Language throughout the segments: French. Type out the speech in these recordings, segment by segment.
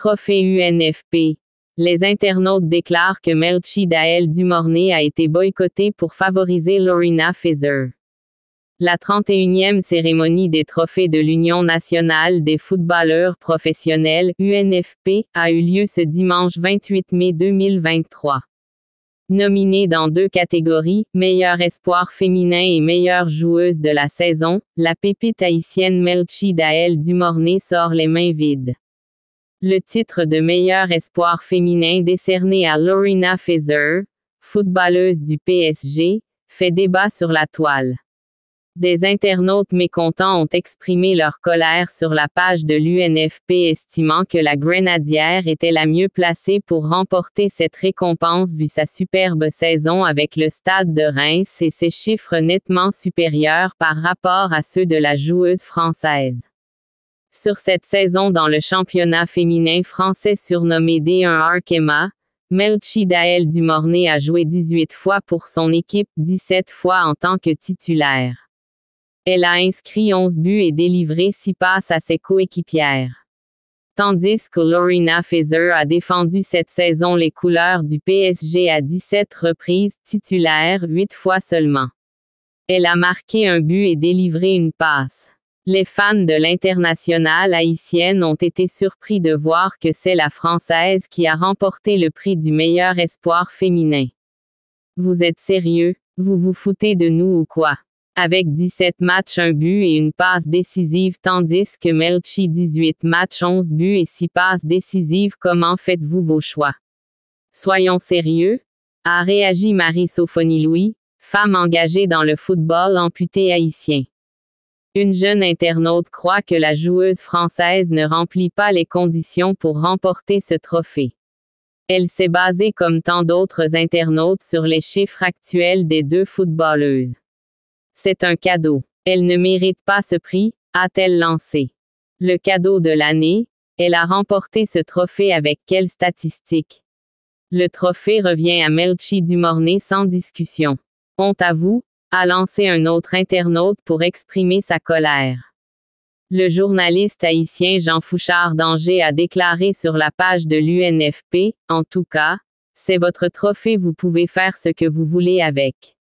Trophée UNFP. Les internautes déclarent que Melchidaël Dumornay a été boycotté pour favoriser Lorena Feather. La 31e cérémonie des trophées de l'Union nationale des footballeurs professionnels, UNFP, a eu lieu ce dimanche 28 mai 2023. Nominée dans 2 catégories, meilleur espoir féminin et meilleure joueuse de la saison, la pépite haïtienne Melchidaël Dumornay sort les mains vides. Le titre de meilleur espoir féminin décerné à Lorena Feather, footballeuse du PSG, fait débat sur la toile. Des internautes mécontents ont exprimé leur colère sur la page de l'UNFP, estimant que la Grenadière était la mieux placée pour remporter cette récompense vu sa superbe saison avec le Stade de Reims et ses chiffres nettement supérieurs par rapport à ceux de la joueuse française. Sur cette saison dans le championnat féminin français surnommé D1 Arkema, Melchidaël Dumornay a joué 18 fois pour son équipe, 17 fois en tant que titulaire. Elle a inscrit 11 buts et délivré 6 passes à ses coéquipières. Tandis que Lorena Feather a défendu cette saison les couleurs du PSG à 17 reprises, titulaire 8 fois seulement. Elle a marqué un but et délivré une passe. Les fans de l'internationale haïtienne ont été surpris de voir que c'est la Française qui a remporté le prix du meilleur espoir féminin. Vous êtes sérieux? Vous vous foutez de nous ou quoi? Avec 17 matchs, 1 but et une passe décisive tandis que Melchi 18 matchs, 11 buts et 6 passes décisives, comment faites-vous vos choix? Soyons sérieux? A réagi Marie-Sophonie Louis, femme engagée dans le football amputé haïtien. Une jeune internaute croit que la joueuse française ne remplit pas les conditions pour remporter ce trophée. Elle s'est basée comme tant d'autres internautes sur les chiffres actuels des 2 footballeuses. C'est un cadeau. Elle ne mérite pas ce prix, a-t-elle lancé. Le cadeau de l'année, elle a remporté ce trophée avec quelles statistiques? Le trophée revient à Melchi Dumornay sans discussion. Honte à vous, a lancé un autre internaute pour exprimer sa colère. Le journaliste haïtien Jean Fouchard d'Angers a déclaré sur la page de l'UNFP, en tout cas, c'est votre trophée, vous pouvez faire ce que vous voulez avec.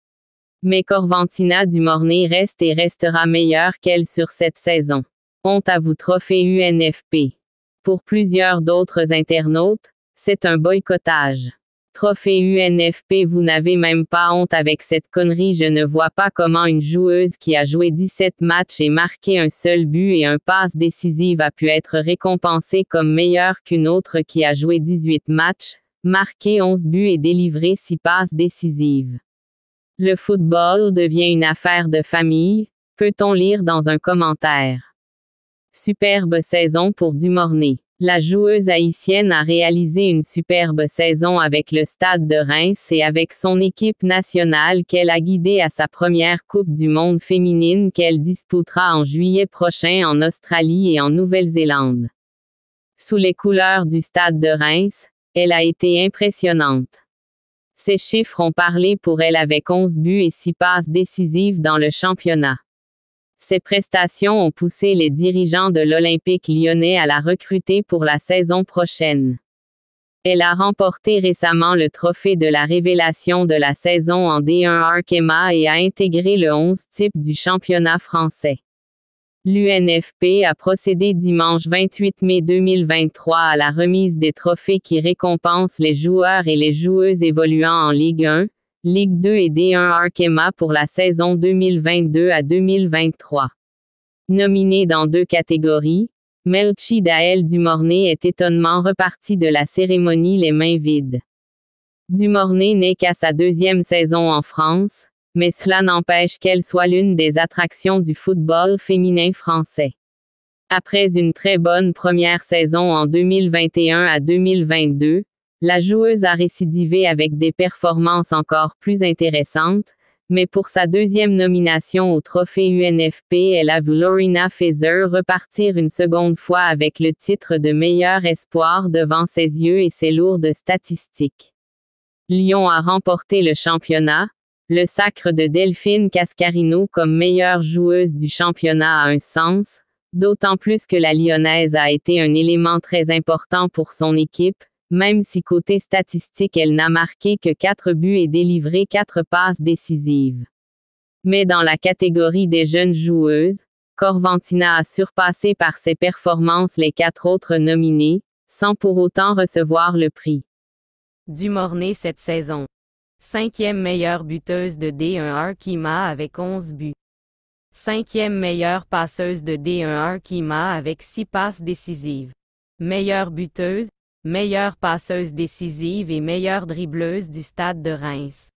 Mais Corventina Dumornay reste et restera meilleure qu'elle sur cette saison. Honte à vous, trophée UNFP. Pour plusieurs d'autres internautes, c'est un boycottage. Trophée UNFP, vous n'avez même pas honte avec cette connerie. Je ne vois pas comment une joueuse qui a joué 17 matchs et marqué un seul but et un passe décisive a pu être récompensée comme meilleure qu'une autre qui a joué 18 matchs, marqué 11 buts et délivré 6 passes décisives. Le football devient une affaire de famille, peut-on lire dans un commentaire. Superbe saison pour Dumornay. La joueuse haïtienne a réalisé une superbe saison avec le Stade de Reims et avec son équipe nationale qu'elle a guidée à sa première Coupe du monde féminine qu'elle disputera en juillet prochain en Australie et en Nouvelle-Zélande. Sous les couleurs du Stade de Reims, elle a été impressionnante. Ses chiffres ont parlé pour elle avec 11 buts et 6 passes décisives dans le championnat. Ses prestations ont poussé les dirigeants de l'Olympique lyonnais à la recruter pour la saison prochaine. Elle a remporté récemment le trophée de la révélation de la saison en D1 Arkema et a intégré le 11 type du championnat français. L'UNFP a procédé dimanche 28 mai 2023 à la remise des trophées qui récompensent les joueurs et les joueuses évoluant en Ligue 1, Ligue 2 et D1 Arkema pour la saison 2022 à 2023. Nominée dans 2 catégories, Melchidaël Dumornay est étonnamment reparti de la cérémonie les mains vides. Dumornay n'est qu'à sa 2e saison en France, mais cela n'empêche qu'elle soit l'une des attractions du football féminin français. Après une très bonne première saison en 2021 à 2022, la joueuse a récidivé avec des performances encore plus intéressantes, mais pour sa 2e nomination au trophée UNFP, elle a vu Lorena Feather repartir une seconde fois avec le titre de meilleur espoir devant ses yeux et ses lourdes statistiques. Lyon a remporté le championnat. Le sacre de Delphine Cascarino comme meilleure joueuse du championnat a un sens, d'autant plus que la Lyonnaise a été un élément très important pour son équipe, même si côté statistique elle n'a marqué que 4 buts et délivré 4 passes décisives. Mais dans la catégorie des jeunes joueuses, Corventina a surpassé par ses performances les 4 autres nominés, sans pour autant recevoir le prix du Mornay cette saison. 5e meilleure buteuse de D1 Kima avec 11 buts. 5e meilleure passeuse de D1 Kima avec 6 passes décisives. Meilleure buteuse, meilleure passeuse décisive et meilleure dribbleuse du Stade de Reims.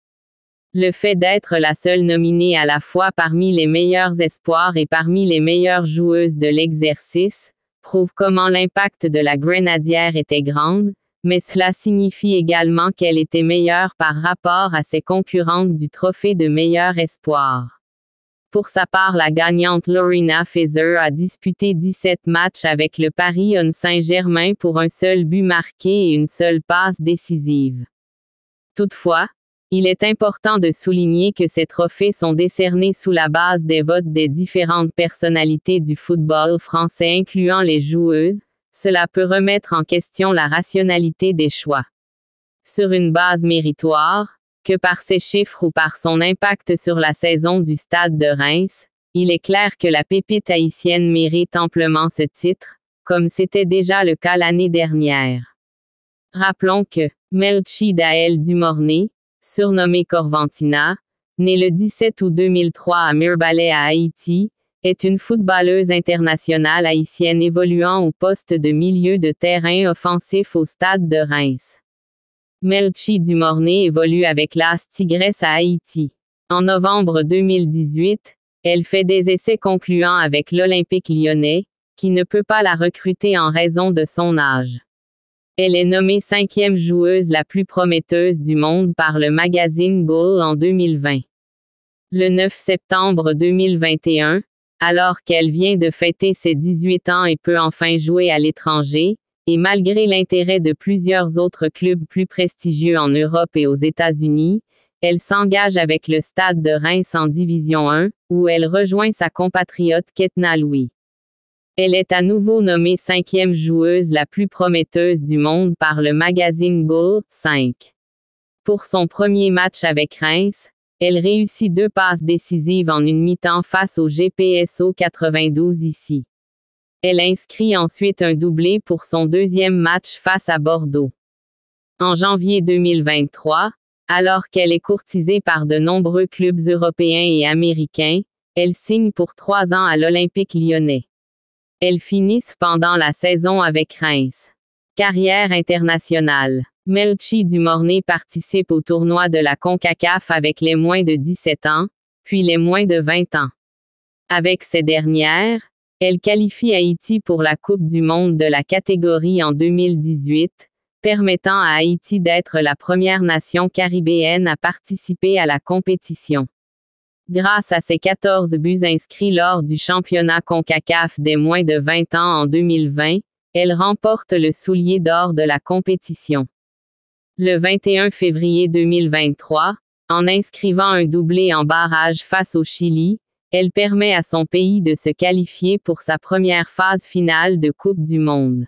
Le fait d'être la seule nominée à la fois parmi les meilleurs espoirs et parmi les meilleures joueuses de l'exercice, prouve comment l'impact de la Grenadière était grand, mais cela signifie également qu'elle était meilleure par rapport à ses concurrentes du trophée de meilleur espoir. Pour sa part, la gagnante Lorena Feather a disputé 17 matchs avec le Paris Saint-Germain pour un seul but marqué et une seule passe décisive. Toutefois, il est important de souligner que ces trophées sont décernés sous la base des votes des différentes personnalités du football français incluant les joueuses. Cela peut remettre en question la rationalité des choix. Sur une base méritoire, que par ses chiffres ou par son impact sur la saison du Stade de Reims, il est clair que la pépite haïtienne mérite amplement ce titre, comme c'était déjà le cas l'année dernière. Rappelons que Melchi Daël Dumornay, surnommée Corventina, née le 17 août 2003 à Mirebalais à Haïti, est une footballeuse internationale haïtienne évoluant au poste de milieu de terrain offensif au Stade de Reims. Melchi Dumornay évolue avec l'AS Tigres à Haïti. En novembre 2018, elle fait des essais concluants avec l'Olympique lyonnais, qui ne peut pas la recruter en raison de son âge. Elle est nommée 5e joueuse la plus prometteuse du monde par le magazine Goal en 2020. Le 9 septembre 2021, alors qu'elle vient de fêter ses 18 ans et peut enfin jouer à l'étranger, et malgré l'intérêt de plusieurs autres clubs plus prestigieux en Europe et aux États-Unis, elle s'engage avec le Stade de Reims en Division 1, où elle rejoint sa compatriote Ketna Louis. Elle est à nouveau nommée 5e joueuse la plus prometteuse du monde par le magazine Goal 5. Pour son premier match avec Reims, elle réussit 2 passes décisives en une mi-temps face au GPSO 92 ici. Elle inscrit ensuite un doublé pour son deuxième match face à Bordeaux. En janvier 2023, alors qu'elle est courtisée par de nombreux clubs européens et américains, elle signe pour 3 ans à l'Olympique lyonnais. Elle finit cependant la saison avec Reims. Carrière internationale. Melchi Dumornay participe au tournoi de la CONCACAF avec les moins de 17 ans, puis les moins de 20 ans. Avec ces dernières, elle qualifie Haïti pour la Coupe du monde de la catégorie en 2018, permettant à Haïti d'être la première nation caribéenne à participer à la compétition. Grâce à ses 14 buts inscrits lors du championnat CONCACAF des moins de 20 ans en 2020, elle remporte le soulier d'or de la compétition. Le 21 février 2023, en inscrivant un doublé en barrage face au Chili, elle permet à son pays de se qualifier pour sa première phase finale de Coupe du monde.